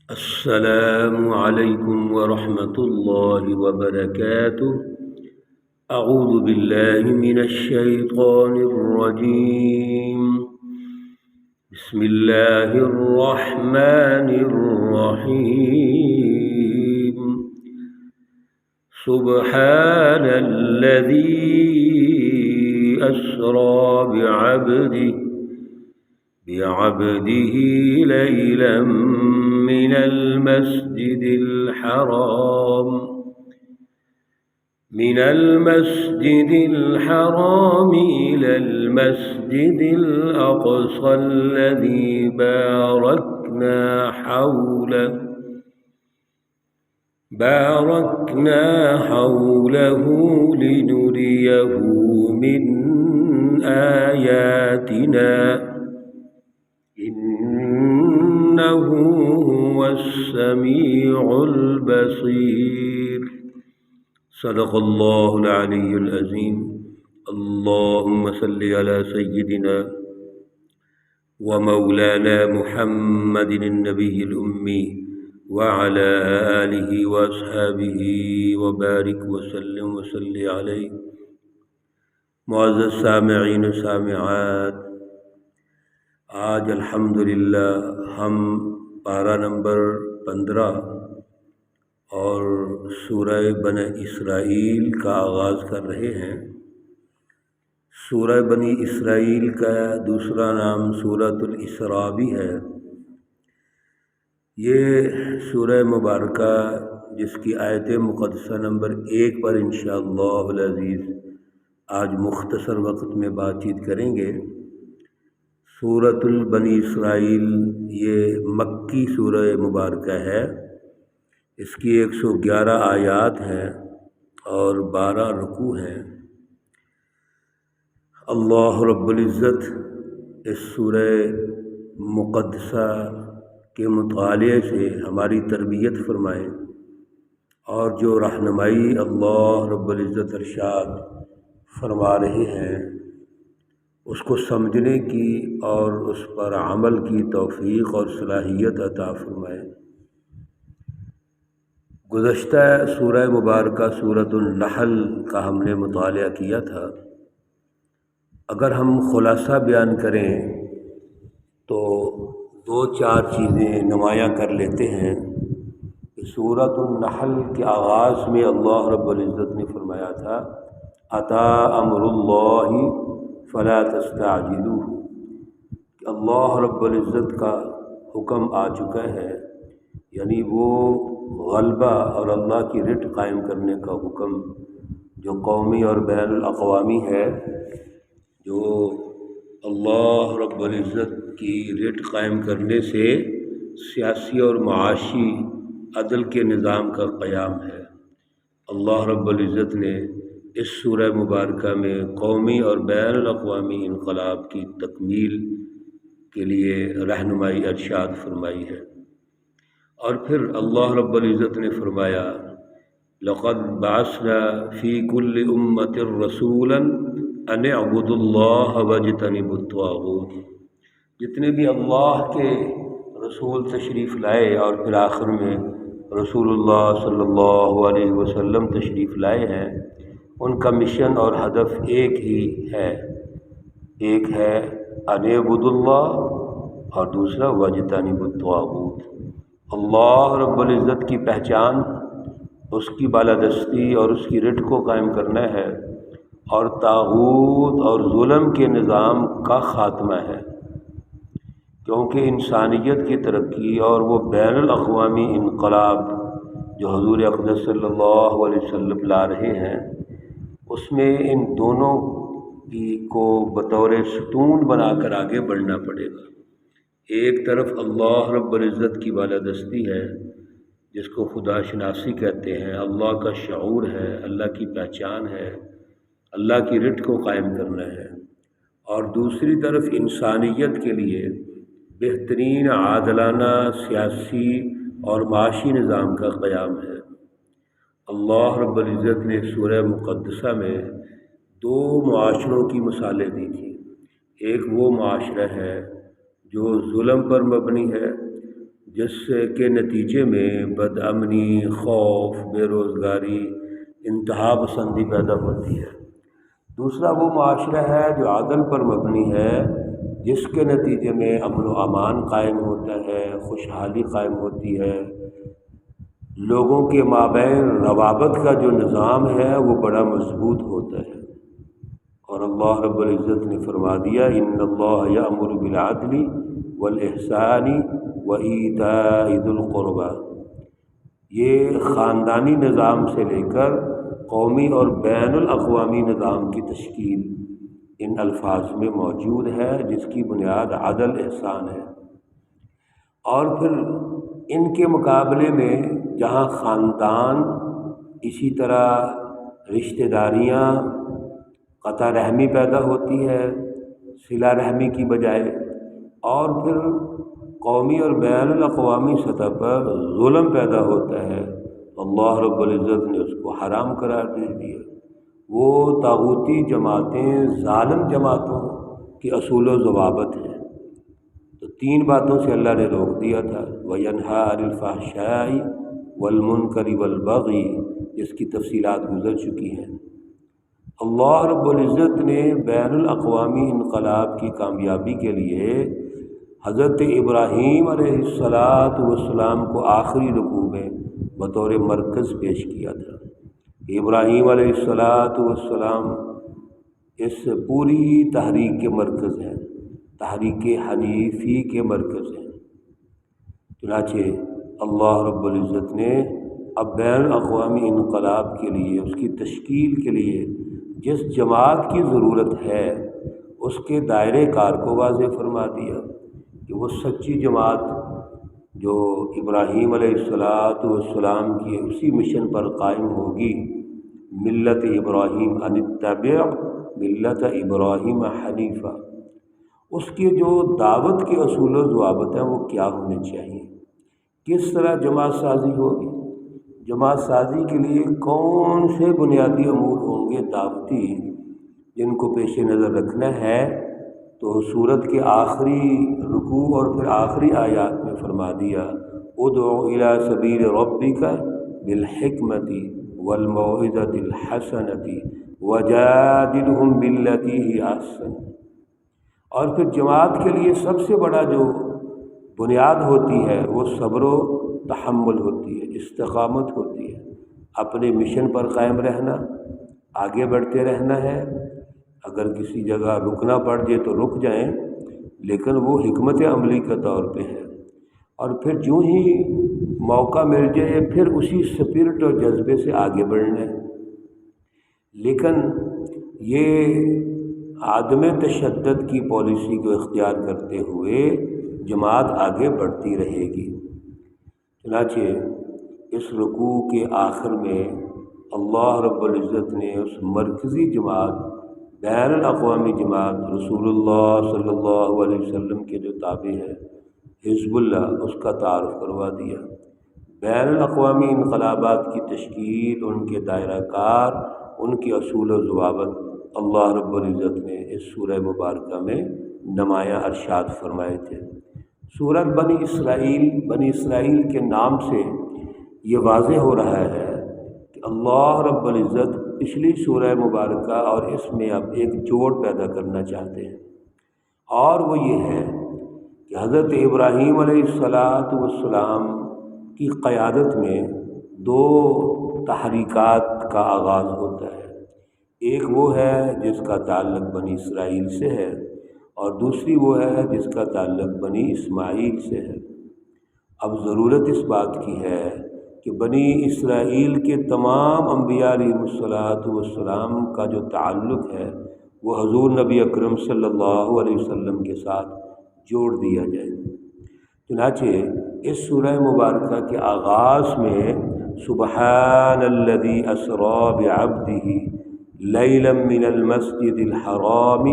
السلام عليكم ورحمة الله وبركاته. أعوذ بالله من الشيطان الرجيم. بسم الله الرحمن الرحيم. سبحان الذي أسرى بعبده ليلا من المسجد الحرام إلى المسجد الأقصى الذي باركنا حوله لنريه من آياتنا إنه هو السميع البصير. صدق الله العلي العظيم. اللهم صل على سيدنا ومولانا محمد النبي الأمي وعلى آله وأصحابه وبارك وسلم وصل عليه. معزز سامعین و سامعات، آج الحمدللہ ہم پارہ نمبر 15 اور سورہ بنی اسرائیل کا آغاز کر رہے ہیں۔ سورہ بنی اسرائیل کا دوسرا نام سورۃ الاسراء بھی ہے۔ یہ سورہ مبارکہ جس کی آیت مقدسہ نمبر 1 پر انشاءاللہ العزیز آج مختصر وقت میں بات چیت کریں گے۔ سورۃ البنی اسرائیل یہ مکی سورہ مبارکہ ہے۔ اس کی 111 آیات ہیں اور 12 رکوع ہیں۔ اللہ رب العزت اس سورہ مقدسہ کے مطالعے سے ہماری تربیت فرمائے اور جو رہنمائی اللہ رب العزت ارشاد فرما رہے ہیں اس کو سمجھنے کی اور اس پر عمل کی توفیق اور صلاحیت عطا فرمائے۔ گزشتہ سورہ مبارکہ سورۃ النحل کا ہم نے مطالعہ کیا تھا۔ اگر ہم خلاصہ بیان کریں تو 2-4 چیزیں نمایاں کر لیتے ہیں کہ سورۃ النحل کے آغاز میں اللہ رب العزت نے فرمایا تھا اتی امر اللہ فلا تستعجلوہ، کہ اللہ رب العزت کا حکم آ چکا ہے، یعنی وہ غلبہ اور اللہ کی رٹ قائم کرنے کا حکم جو قومی اور بین الاقوامی ہے، جو اللہ رب العزت کی رٹ قائم کرنے سے سیاسی اور معاشی عدل کے نظام کا قیام ہے۔ اللہ رب العزت نے اس سورہ مبارکہ میں قومی اور بین الاقوامی انقلاب کی تکمیل کے لیے رہنمائی ارشاد فرمائی ہے۔ اور پھر اللہ رب العزت نے فرمایا لقد بعثنا فی کل امۃ رسولا ان اعبدوا اللہ واجتنبوا الطاغوت۔ جتنے بھی اللہ کے رسول تشریف لائے اور پھر آخر میں رسول اللہ صلی اللہ علیہ وسلم تشریف لائے ہیں، ان کا مشن اور ہدف ایک ہی ہے، ایک ہے ان اعبدوا اللہ اور دوسرا واجتنبوا الطاغوت۔ اللہ رب العزت کی پہچان، اس کی بالادستی اور اس کی رٹ کو قائم کرنا ہے، اور طاغوت اور ظلم کے نظام کا خاتمہ ہے، کیونکہ انسانیت کی ترقی اور وہ بین الاقوامی انقلاب جو حضور اقدس صلی اللہ علیہ وسلم لا رہے ہیں، اس میں ان دونوں کو بطور ستون بنا کر آگے بڑھنا پڑے گا۔ ایک طرف اللہ رب العزت کی بالادستی ہے جس کو خدا شناسی کہتے ہیں، اللہ کا شعور ہے، اللہ کی پہچان ہے، اللہ کی رٹ کو قائم کرنا ہے، اور دوسری طرف انسانیت کے لیے بہترین عادلانہ سیاسی اور معاشی نظام کا قیام ہے۔ اللہ رب العزت نے سورہ مقدسہ میں 2 معاشروں کی مثالیں دی تھیں۔ ایک وہ معاشرہ ہے جو ظلم پر مبنی ہے، جس کے نتیجے میں بدامنی، خوف، بے روزگاری، انتہا پسندی پیدا ہوتی ہے۔ دوسرا وہ معاشرہ ہے جو عدل پر مبنی ہے، جس کے نتیجے میں امن و امان قائم ہوتا ہے، خوشحالی قائم ہوتی ہے، لوگوں کے مابین روابط کا جو نظام ہے وہ بڑا مضبوط ہوتا ہے۔ اور اللہ رب العزت نے فرما دیا ان اللہ یأمر بالعدل والاحسان وایتاء ذی القربی۔ یہ خاندانی نظام سے لے کر قومی اور بین الاقوامی نظام کی تشکیل ان الفاظ میں موجود ہے، جس کی بنیاد عدل احسان ہے۔ اور پھر ان کے مقابلے میں جہاں خاندان، اسی طرح رشتہ داریاں، قطع رحمی پیدا ہوتی ہے صلہ رحمی کی بجائے، اور پھر قومی اور بین الاقوامی سطح پر ظلم پیدا ہوتا ہے، اللہ رب العزت نے اس کو حرام قرار دے دیا۔ وہ طاغوتی جماعتیں ظالم جماعتوں کے اصول و ضوابط ہیں۔ تو تین باتوں سے اللہ نے روک دیا تھا، وَيَنْهَىٰ عَنِ الْفَحْشَاءِ وَالْمُنكَرِ وَالْبَغْيِ، جس کی تفصیلات گزر چکی ہیں۔ اللہ رب العزت نے بین الاقوامی انقلاب کی کامیابی کے لیے حضرت ابراہیم علیہ السلام کو آخری رکوع میں بطور مرکز پیش کیا تھا۔ ابراہیم علیہ السلام اس پوری تحریک کے مرکز ہیں، تحریک حنیفی کے مرکز ہیں۔ چنانچہ اللہ رب العزت نے اب بین الاقوامی انقلاب کے لیے، اس کی تشکیل کے لیے جس جماعت کی ضرورت ہے، اس کے دائرۂ کار کو واضح فرما دیا کہ وہ سچی جماعت جو ابراہیم علیہ السلام کی اسی مشن پر قائم ہوگی، ملت ابراہیم ان اتبع ملت ابراہیم حنیفہ، اس کی جو دعوت کے اصول و ضوابط ہیں وہ کیا ہونے چاہیے، کس طرح جماعت سازی ہوگی، جماعت سازی کے لیے کون سے بنیادی امور ہوں گے دعوتی، جن کو پیش نظر رکھنا ہے۔ تو سورت کے آخری رکوع اور پھر آخری آیات میں فرما دیا ادعو الی سبیل ربک بالحکمت والموعظۃ الحسنۃ وجادلہم باللتی ہی احسن۔ اور پھر جماعت کے لیے سب سے بڑا جو بنیاد ہوتی ہے وہ صبر و تحمل ہوتی ہے، استقامت ہوتی ہے، اپنے مشن پر قائم رہنا، آگے بڑھتے رہنا ہے۔ اگر کسی جگہ رکنا پڑ جائے تو رک جائیں، لیکن وہ حکمت عملی کے طور پہ ہے، اور پھر جو ہی موقع مل جائے پھر اسی سپرٹ اور جذبے سے آگے بڑھنا ہے۔ لیکن یہ عدم تشدد کی پالیسی کو اختیار کرتے ہوئے جماعت آگے بڑھتی رہے گی۔ چنانچہ اس رکوع کے آخر میں اللہ رب العزت نے اس مرکزی جماعت، بین الاقوامی جماعت، رسول اللہ صلی اللہ علیہ وسلم کے جو تابع ہے حزب اللہ، اس کا تعارف کروا دیا۔ بین الاقوامی انقلابات کی تشکیل، ان کے دائرہ کار، ان کے اصول و ضوابط اللہ رب العزت نے اس سورہ مبارکہ میں نمایاں ارشاد فرمائے تھے۔ سورۃ بنی اسرائیل کے نام سے یہ واضح ہو رہا ہے کہ اللہ رب العزت پچھلی سورہ مبارکہ اور اس میں اب ایک جوڑ پیدا کرنا چاہتے ہیں، اور وہ یہ ہے کہ حضرت ابراہیم علیہ السلام کی قیادت میں دو تحریکات کا آغاز ہوتا ہے۔ ایک وہ ہے جس کا تعلق بنی اسرائیل سے ہے، اور دوسری وہ ہے جس کا تعلق بنی اسماعیل سے ہے۔ اب ضرورت اس بات کی ہے کہ بنی اسرائیل کے تمام انبیاء علیہ السلام کا جو تعلق ہے وہ حضور نبی اکرم صلی اللہ علیہ وسلم کے ساتھ جوڑ دیا جائے۔ چنانچہ اس سورہ مبارکہ کے آغاز میں سبحان الذی اسری بعبدہ لیلا من المسجد الحرام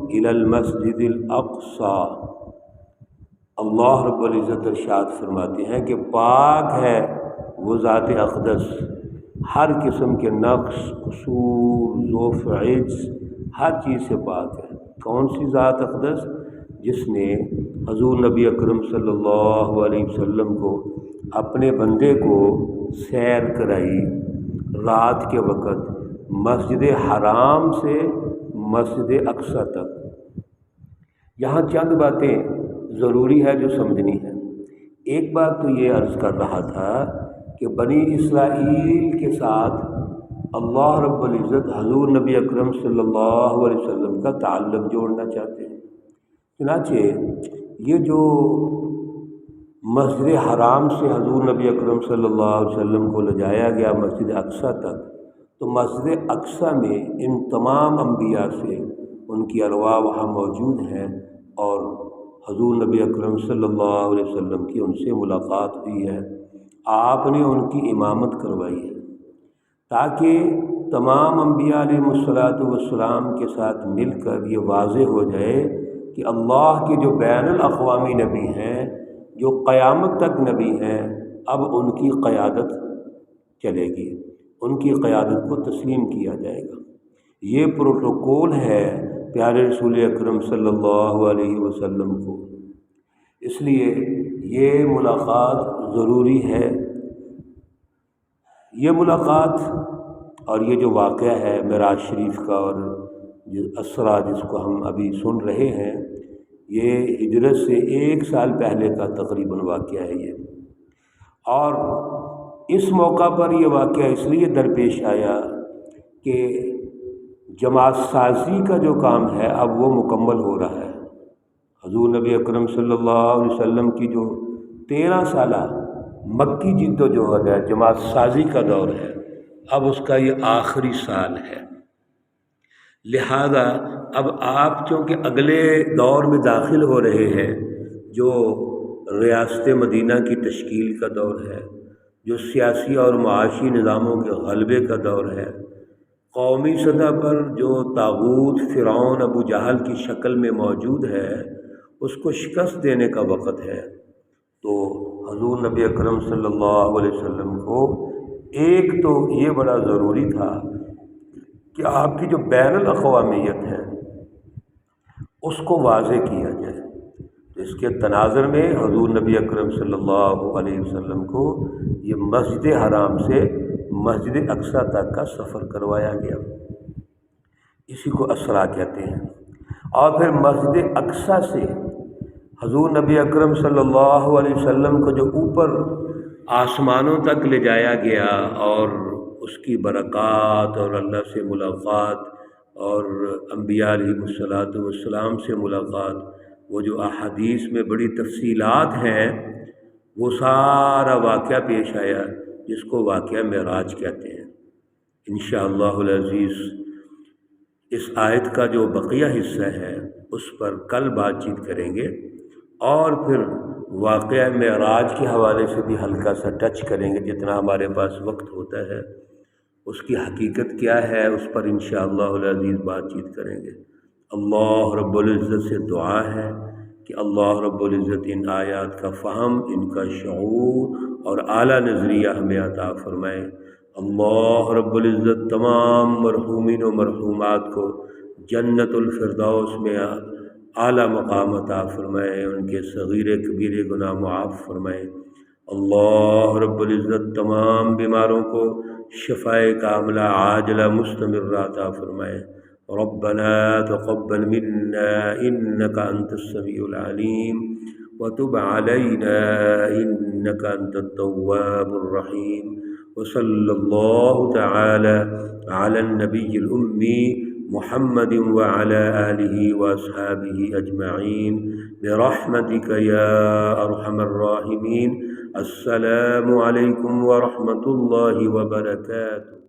الی المسجد الاقصی، اللہ رب العزت ارشاد فرماتے ہیں کہ پاک ہے وہ ذات اقدس، ہر قسم کے نقص، قصور، ضعف، عجز، ہر چیز سے پاک ہے۔ کون سی ذات اقدس؟ جس نے حضور نبی اکرم صلی اللہ علیہ وسلم کو اپنے بندے کو سیر کرائی رات کے وقت مسجد حرام سے مسجد اقصی تک۔ یہاں چند باتیں ضروری ہے جو سمجھنی ہے۔ ایک بات تو یہ عرض کر رہا تھا کہ بنی اسرائیل کے ساتھ اللہ رب العزت حضور نبی اکرم صلی اللہ علیہ وسلم کا تعلق جوڑنا چاہتے ہیں۔ چنانچہ یہ جو مسجد حرام سے حضور نبی اکرم صلی اللہ علیہ وسلم کو لے جایا گیا مسجد اقصی تک، تو مسجد اقصی میں ان تمام انبیاء سے ان کی ارواح وہاں موجود ہیں، اور حضور نبی اکرم صلی اللہ علیہ وسلم کی ان سے ملاقات ہوئی ہے، آپ نے ان کی امامت کروائی ہے، تاکہ تمام انبیاء علیہ الصلوۃ والسلام کے ساتھ مل کر یہ واضح ہو جائے کہ اللہ کے جو بین الاقوامی نبی ہیں، جو قیامت تک نبی ہیں، اب ان کی قیادت چلے گی، ان کی قیادت کو تسلیم کیا جائے گا۔ یہ پروٹوکول ہے پیارے رسول اکرم صلی اللہ علیہ وسلم کو، اس لیے یہ ملاقات ضروری ہے۔ یہ ملاقات اور یہ جو واقعہ ہے معراج شریف کا اور اسرا جس کو ہم ابھی سن رہے ہیں، یہ ہجرت سے 1 سال پہلے کا تقریباً واقعہ ہے یہ، اور اس موقع پر یہ واقعہ اس لیے درپیش آیا کہ جماعت سازی کا جو کام ہے اب وہ مکمل ہو رہا ہے۔ حضور نبی اکرم صلی اللہ علیہ وسلم کی جو 13 سالہ مکی جد و جہد ہے، جماعت سازی کا دور ہے، اب اس کا یہ آخری سال ہے۔ لہذا اب آپ چونکہ اگلے دور میں داخل ہو رہے ہیں، جو ریاست مدینہ کی تشکیل کا دور ہے، جو سیاسی اور معاشی نظاموں کے غلبے کا دور ہے، قومی سطح پر جو طاغوت فرعون ابو جہل کی شکل میں موجود ہے اس کو شکست دینے کا وقت ہے، تو حضور نبی اکرم صلی اللہ علیہ وسلم کو ایک تو یہ بڑا ضروری تھا کہ آپ کی جو بین الاقوامیت ہے اس کو واضح کیا جائے۔ تو اس کے تناظر میں حضور نبی اکرم صلی اللہ علیہ وسلم کو یہ مسجد حرام سے مسجد اقصی تک کا سفر کروایا گیا، اسی کو اسرا کہتے ہیں۔ اور پھر مسجد اقصی سے حضور نبی اکرم صلی اللہ علیہ وسلم کو جو اوپر آسمانوں تک لے جایا گیا، اور اس کی برکات اور اللہ سے ملاقات اور انبیاء علیہ الصلوۃ والسلام سے ملاقات، وہ جو احادیث میں بڑی تفصیلات ہیں، وہ سارا واقعہ پیش آیا جس کو واقعہ معراج کہتے ہیں۔ انشاءاللہ العزیز اس آیت کا جو بقیہ حصہ ہے اس پر کل بات چیت کریں گے، اور پھر واقعہ معراج کے حوالے سے بھی ہلکا سا ٹچ کریں گے جتنا ہمارے پاس وقت ہوتا ہے، اس کی حقیقت کیا ہے اس پر انشاءاللہ العزیز بات چیت کریں گے۔ اللہ رب العزت سے دعا ہے کہ اللہ رب العزت ان آیات کا فہم، ان کا شعور اور اعلیٰ نظریہ ہمیں عطا فرمائے۔ اللہ رب العزت تمام مرحومین و مرحومات کو جنت الفردوس میں اعلیٰ مقام عطا فرمائے، ان کے صغیر کبیر گناہ معاف فرمائے۔ اللہ رب العزت تمام بیماروں کو شفائے کاملہ عاجلہ مستمرہ عطا فرمائے۔ ربنا تقبل منا انك انت السميع العليم وتب علينا انك انت التواب الرحيم، وصلى الله تعالى على النبي الأمي محمد وعلى آله وأصحابه أجمعين برحمتك يا أرحم الراحمين۔ السلام عليكم ورحمة الله وبركاته۔